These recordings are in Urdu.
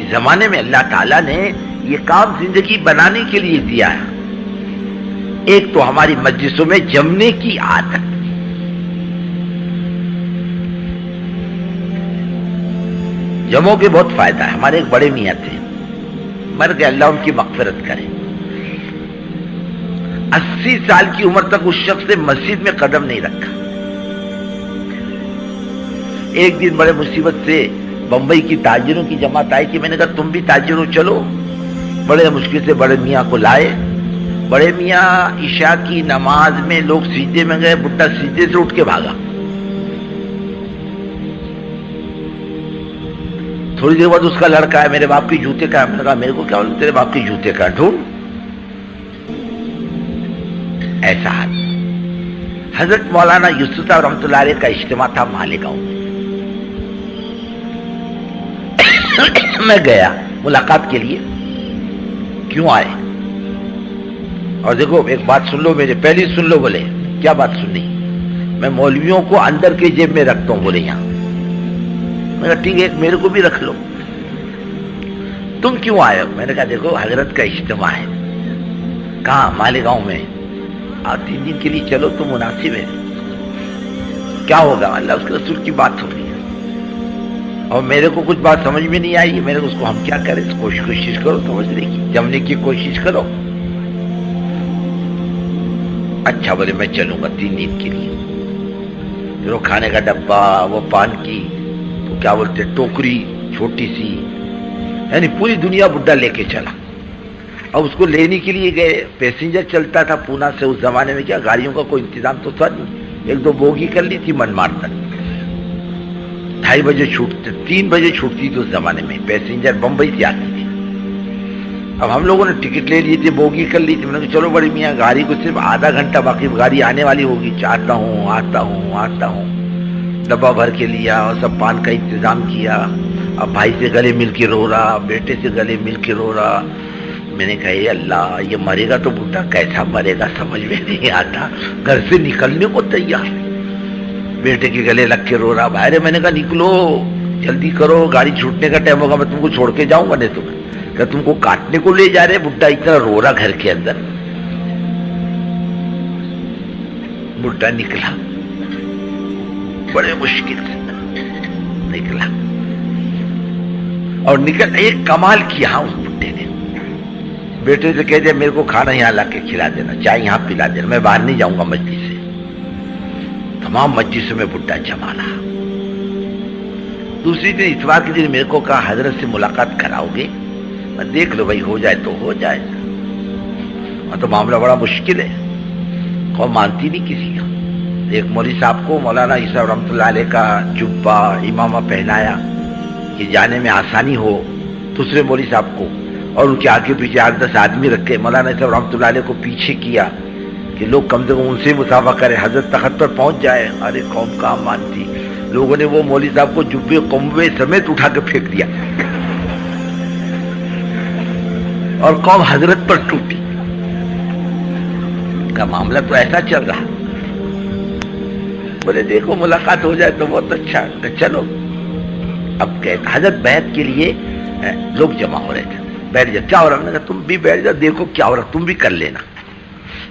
اس زمانے میں اللہ تعالیٰ نے یہ کام زندگی بنانے کے لیے دیا ہے. ایک تو ہماری مجلسوں میں جمنے کی عادت. جمعوں کے بہت فائدہ ہے. ہمارے ایک بڑے میاں تھے, مر گئے, اللہ ان کی مغفرت کرے. 80 سال کی عمر تک اس شخص نے مسجد میں قدم نہیں رکھا. ایک دن بڑے مصیبت سے بمبئی کی تاجروں کی جماعت آئی کہ میں نے کہا تم بھی تاجر ہو, چلو. بڑے مشکل سے بڑے میاں کو لائے. بڑے میاں عشاء کی نماز میں لوگ سجدے میں گئے, بڈھا سجدے سے اٹھ کے بھاگا. تھوڑی دیر بعد اس کا لڑکا ہے, میرے باپ کے جوتے کا ہے. میں نے کہا میرے کو کیا بولے, تیرے باپ کے جوتے کا ڈھونڈ. ایسا حال. حضرت مولانا یوسف صاحب رحمۃ اللہ علیہ کا اجتماع تھا مالیگاؤں میں. میں گیا ملاقات کے لیے. کیوں آئے؟ اور دیکھو ایک بات سن لو میرے, پہلی سن لو. بولے کیا بات سننی؟ میں مولویوں کو اندر کے جیب میں رکھتا ہوں. بولے یہاں. میں کہا ٹھیک ہے, میرے کو بھی رکھ لو. تم کیوں آئے ہو؟ میں نے کہا دیکھو حضرت کا اجتماع ہے. کہاں؟ مالیگاؤں میں. اور 3 دن کے لیے چلو تو مناسب ہے. کیا ہوگا؟ اللہ اس کے رسول کی بات ہو رہی ہے اور میرے کو کچھ بات سمجھ میں نہیں آئی. میرے کو اس کو ہم کیا کریں, کوشش کرو سمجھنے کی, جمنے کی کوشش کرو. اچھا بولے میں چلوں گا 3 دن کے لیے. پھر وہ کھانے کا ڈبہ, وہ پان کی تو کیا بولتے ٹوکری چھوٹی سی, یعنی پوری دنیا بڈھا لے کے چلا. اب اس کو لینے کے لیے گئے. پیسنجر چلتا تھا پونا سے. اس زمانے میں کیا گاڑیوں کا کوئی انتظام تو تھا نہیں. 1-2 بوگی کر لی تھی من مار تک. 2:30 بجے چھوٹتے, 3 بجے چھوٹتی تھی اس زمانے میں. پیسنجر بمبئی سے آتی تھی. اب ہم لوگوں نے ٹکٹ لے لی تھی, بوگی کر لی تھی. میں نے کہا چلو بڑی میاں گاڑی کو صرف آدھا گھنٹہ باقی, گاڑی آنے والی ہوگی. آتا ہوں. ڈبہ بھر کے لیا اور سب پان کا انتظام کیا. اب بھائی سے گلے مل کے رو رہا, بیٹے سے گلے مل کے رو رہا. میں نے کہا اے اللہ, یہ مرے گا تو بڈھا کیسا مرے گا سمجھ میں نہیں آتا. گھر سے نکلنے کو تیار. بیٹے کے گلے لگ کے رو رہا. بھائی میں نے کہا نکلو, جلدی کرو, گاڑی چھوٹنے کا ٹائم ہوگا. میں تم کو چھوڑ کے جاؤں گا, نہیں تو کہ تم کو کاٹنے کو لے جا رہے. بڈھا اتنا رو رہا گھر کے اندر. بڈھا نکلا, بڑے مشکل سے نکلا. اور نکل ایک کمال کیا اس بڈھے نے. بیٹے سے کہہ دیا میرے کو کھانا یہاں لا کے کھلا دینا, چائے یہاں پلا دینا, میں باہر نہیں جاؤں گا مجلس سے. تمام مجلسوں میں بڈھا جمع رہا. دوسری دن اتوار کے دن میرے کو کہا حضرت سے ملاقات کراؤ گے؟ میں دیکھ لو بھائی, ہو جائے تو ہو جائے. اور تو معاملہ بڑا مشکل ہے, قوم مانتی نہیں کسی کا. ایک مولوی صاحب کو مولانا یوسف رحمۃ اللہ علیہ کا جبہ امامہ پہنایا کہ جانے میں آسانی ہو. دوسرے مولوی صاحب کو اور ان کے آگے پیچھے 8-10 آدمی رکھے. مولانا یوسف رحمۃ اللہ علیہ کو پیچھے کیا کہ لوگ کم سے کم ان سے مسافہ کریں, حضرت تخت پر پہنچ جائے. ارے قوم کہاں مانتی. لوگوں نے وہ مولوی صاحب کو جبے قمبے سمیت اٹھا کے پھینک دیا اور قوم حضرت پر ٹوٹی. کا معاملہ تو ایسا چل رہا. بولے دیکھو ملاقات ہو جائے تو بہت اچھا. چلو اب کہتے حضرت بیعت کے لیے لوگ جمع ہو رہے تھے. بیٹھ جا, کیا ہو رہا؟ میں نے کہا تم بھی بیٹھ جا, دیکھو کیا ہو رہا, تم بھی کر لینا.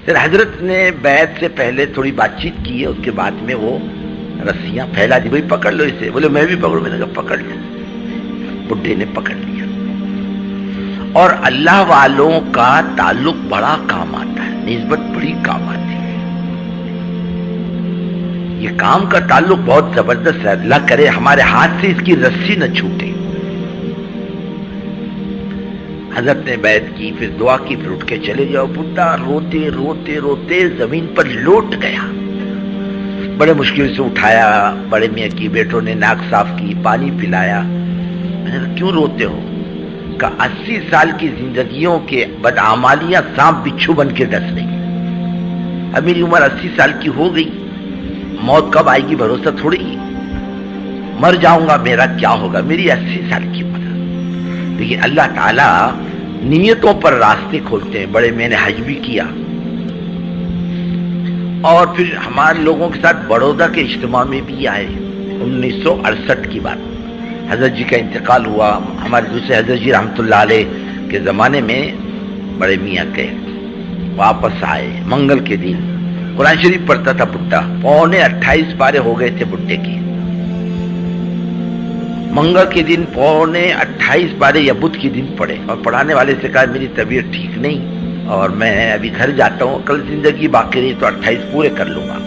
پھر حضرت نے بیعت سے پہلے تھوڑی بات چیت کی ہے. اس کے بعد میں وہ رسیاں پھیلا دی, بھائی پکڑ لو اسے. بولے میں بھی پکڑوں. میں نے کہا پکڑ لیا. بڈھے نے پکڑ لیا. اور اللہ والوں کا تعلق بڑا کام آتا ہے, نسبت بڑی کام آتی ہے. یہ کام کا تعلق بہت زبردست ہے. اللہ کرے ہمارے ہاتھ سے اس کی رسی نہ چھوٹے. حضرت نے بیعت کی, پھر دعا کی, پھر اٹھ کے چلے جاؤ. بڈھا روتے روتے روتے زمین پر لوٹ گیا. بڑے مشکل سے اٹھایا. بڑے میاں کی بیٹوں نے ناک صاف کی, پانی پلایا. میں نے کہا کیوں روتے ہو؟ کہ 80 سال کی زندگیوں کے بدعمالیاں سانپ بچھو بن کے ڈس رہی. اب میری عمر 80 سال کی ہو گئی. موت کب آئے گی بھروسہ تھوڑی. مر جاؤں گا, میرا کیا ہوگا؟ میری 80 سال کی عمر. لیکن اللہ تعالیٰ نیتوں پر راستے کھولتے ہیں. بڑے میں نے حج بھی کیا اور پھر ہمارے لوگوں کے ساتھ بڑودہ کے اجتماع میں بھی آئے. 1968 کی بات. حضرت جی کا انتقال ہوا. ہمارے دوسرے حضرت جی رحمۃ اللہ علیہ کے زمانے میں بڑے میاں کے واپس آئے منگل کے دن. قرآن شریف پڑھتا تھا بڈھا, 28 پارے ہو گئے تھے بڈھے کی. منگل کے دن 28 پارے یا بدھ کے دن پڑھے, اور پڑھانے والے سے کہا میری طبیعت ٹھیک نہیں اور میں ابھی گھر جاتا ہوں, کل زندگی باقی رہی تو 28 پورے کر لوں گا.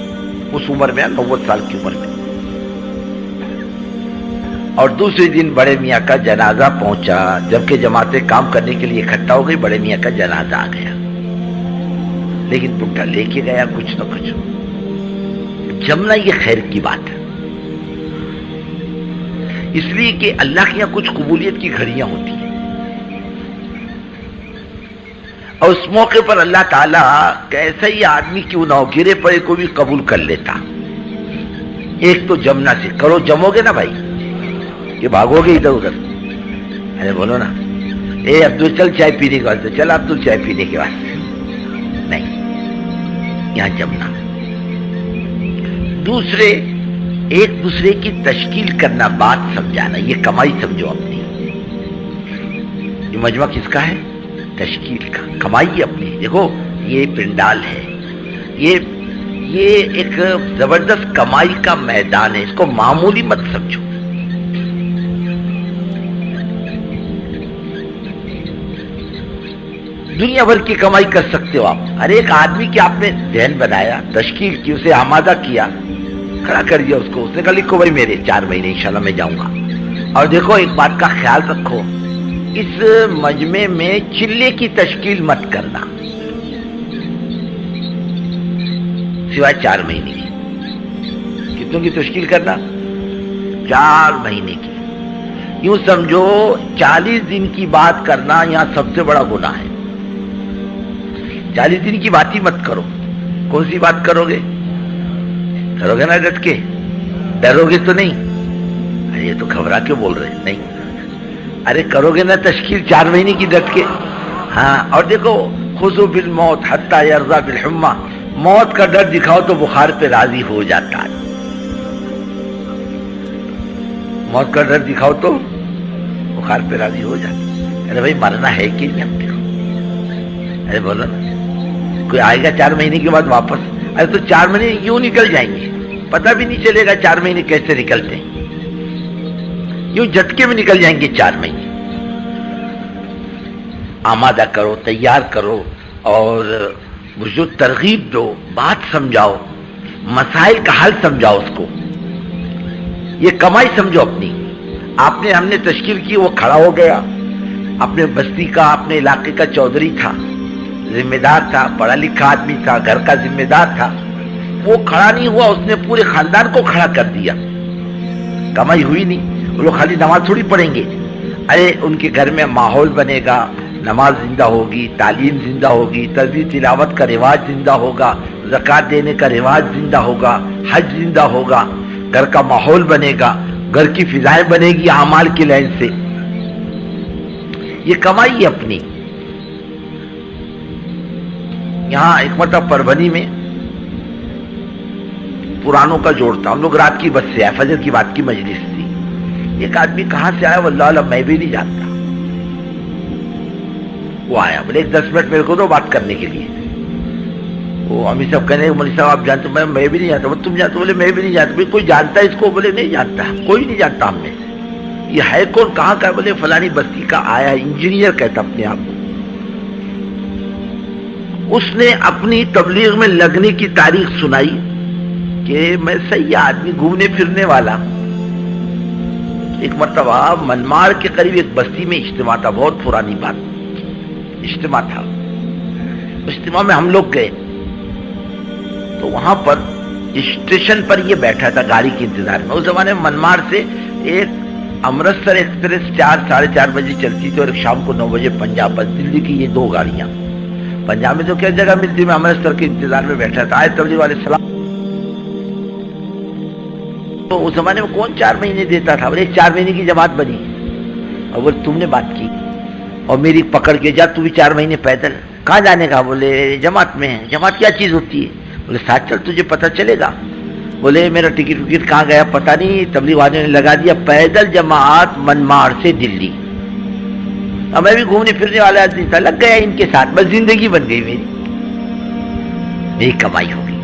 اس عمر میں 90 سال کی عمر میں. اور دوسرے دن بڑے میاں کا جنازہ پہنچا, جبکہ جماعتیں کام کرنے کے لیے اکٹھا ہو گئی. بڑے میاں کا جنازہ آ گیا, لیکن بڈھا لے کے گیا کچھ نہ کچھ. جمنا یہ خیر کی بات ہے, اس لیے کہ اللہ کے یہاں کچھ قبولیت کی گھڑیاں ہوتی ہیں, اور اس موقع پر اللہ تعالیٰ کیسا ہی آدمی کیوں نہ ہو, گرے پڑے کو بھی قبول کر لیتا. ایک تو جمنا سے کرو, جمو گے نا بھائی, یہ بھاگو گے ادھر ادھر. ارے بولو نا, اے عبدل چل چائے پینے کے واسطے, چل عبدل چائے پینے کے واسطے نہیں, یہاں جمنا. دوسرے, ایک دوسرے کی تشکیل کرنا, بات سمجھانا, یہ کمائی سمجھو اپنی. یہ مجمع کس کا ہے؟ تشکیل کا. کمائی اپنی. دیکھو یہ پنڈال ہے, یہ ایک زبردست کمائی کا میدان ہے, اس کو معمولی مت سمجھو. دنیا بھر کی کمائی کر سکتے ہو آپ. ہر ایک آدمی کی آپ نے ذہن بنایا, تشکیل کی, اسے آمادہ کیا, کھڑا کر دیا اس کو. اس نے کہا لکھو بھائی میرے 4 مہینے انشاءاللہ میں جاؤں گا. اور دیکھو ایک بات کا خیال رکھو, اس مجمع میں چلے کی تشکیل مت کرنا سوائے 4 مہینے کی. کتنوں کی تشکیل کرنا؟ 4 مہینے کی. یوں سمجھو 40 دن کی بات کرنا یہاں سب سے بڑا گناہ ہے. 40 دن کی بات ہی مت کرو. کون سی بات کرو گے؟ کرو گے نا ڈٹ کے؟ ڈرو گے تو نہیں؟ ارے یہ تو گھبرا کے بول رہے نہیں. ارے کرو گے نا تشکیل 4 مہینے کی ڈٹ کے. ہاں, اور دیکھو خذوا بالموت حتی یرضى بالحمى, موت کا ڈر دکھاؤ تو بخار پہ راضی ہو جاتا ہے. موت کا ڈر دکھاؤ تو بخار پہ راضی ہو جاتا ہے. ارے بھائی مرنا ہے کہ نہیں ہم دیکھو. ارے بولو نا, کوئی آئے گا 4 مہینے کے بعد واپس؟ ارے تو 4 مہینے یوں نکل جائیں گے, پتہ بھی نہیں چلے گا 4 مہینے کیسے نکلتے ہیں. یوں جھٹکے میں نکل جائیں گے 4 مہینے. آمادہ کرو, تیار کرو, اور جو ترغیب دو, بات سمجھاؤ, مسائل کا حل سمجھاؤ اس کو. یہ کمائی سمجھو اپنی. ہم نے تشکیل کی, وہ کھڑا ہو گیا, اپنے بستی کا, اپنے علاقے کا چودھری تھا, ذمہ دار تھا, پڑھا لکھا آدمی تھا, گھر کا ذمہ دار تھا. وہ کھڑا نہیں ہوا, اس نے پورے خاندان کو کھڑا کر دیا. کمائی ہوئی نہیں. وہ لوگ خالی نماز تھوڑی پڑھیں گے. ارے ان کے گھر میں ماحول بنے گا, نماز زندہ ہوگی, تعلیم زندہ ہوگی, تسبیح تلاوت کا رواج زندہ ہوگا, زکوٰۃ دینے کا رواج زندہ ہوگا, حج زندہ ہوگا, گھر کا ماحول بنے گا, گھر کی فضائیں بنے گی اعمال کی لائن سے. یہ کمائی اپنی. یہاں ایک مرتبہ پربھنی میں پرانوں کا جوڑ تھا, ہم لوگ رات کی بس سے آئے, فجر کی بات کی مجلس تھی. ایک آدمی کہاں سے آیا واللہ اعلم, میں بھی نہیں جانتا. وہ آیا, بولے 10 منٹ میرے کو دو بات کرنے کے لیے. وہ امی صاحب کہنے مولوی صاحب آپ جانتے؟ میں بھی نہیں جانتا. تم جانتے؟ بولے میں بھی نہیں جانتا. کوئی جانتا ہے اس کو؟ بولے نہیں جانتا, کوئی نہیں جانتا ہم میں سے. یہ ہے کون, کہاں کا؟ بولے فلانی بستی کا آیا, انجینئر کہتا اپنے آپ کو. اس نے اپنی تبلیغ میں لگنے کی تاریخ سنائی کہ میں صحیح آدمی, گھومنے پھرنے والا. ایک مرتبہ منمار کے قریب ایک بستی میں اجتماع تھا, بہت پرانی بات, اجتماع تھا. اجتماع میں ہم لوگ گئے تو وہاں پر اسٹیشن پر یہ بیٹھا تھا گاڑی کے انتظار میں. اس زمانے میں منمار سے ایک امرتسر ایکسپریس 4-4:30 بجے چلتی تھی, اور ایک شام کو 9 بجے پنجاب. بس دلی کی یہ 2 گاڑیاں. پنجاب میں تو کیا جگہ ملتی, میں امرتسر کے انتظار میں بیٹھا تھا. آئے تبلیغ والے سلام. تو اس زمانے میں کون 4 مہینے دیتا تھا؟ بولے 4 مہینے کی جماعت بنی. اور بولے تم نے بات کی اور میری پکڑ کے جا, تو بھی 4 مہینے پیدل. کہاں جانے کا؟ بولے جماعت میں. جماعت کیا چیز ہوتی ہے؟ بولے ساتھ چل, تجھے پتہ چلے گا. بولے میرا ٹکٹ وکٹ کہاں گیا پتہ نہیں، تبلیغ والوں نے لگا دیا پیدل جماعت منماڑ سے دلی. اب میں بھی گھومنے پھرنے والا آدمی تھا، لگ گیا ان کے ساتھ، بس زندگی بن گئی میری کمائی ہو گئی.